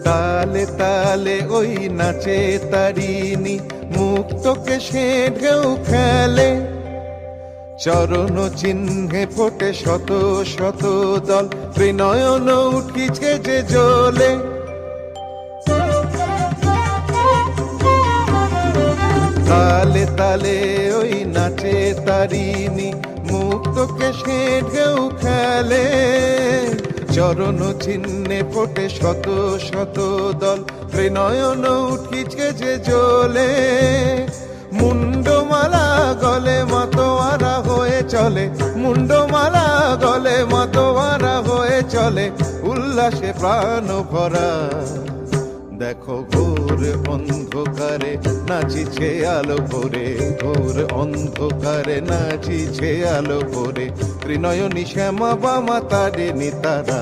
তালে তালে ওই নাচে তারিণী, মুক্তকে সে ঢেউ খেলে। চরণ চিহ্নে ফোটে শত শত দল, ত্রিনয়ন উঠিছে যে জ্বলে। তালে তালে ওই নাচে তারিণী, মুক্তকে সে ঢেউ খেলে। চরণ চিহ্নে ফোটে শত শত দল, ত্রিনয়ন উঠিছে যে জ্বলে। মুন্ডমালা গলে মাতোয়ারা হয়ে চলে, মুন্ডমালা গলে মাতোয়ারা হয়ে চলে, উল্লাসে প্রাণ ভরা। দেখো ঘোর অন্ধকারে নাচিছে আলো করে, ঘোর অন্ধকারে নাচিছে আলো করে, ত্রিনয়নী শ্যামা বামা তারিণী তারা।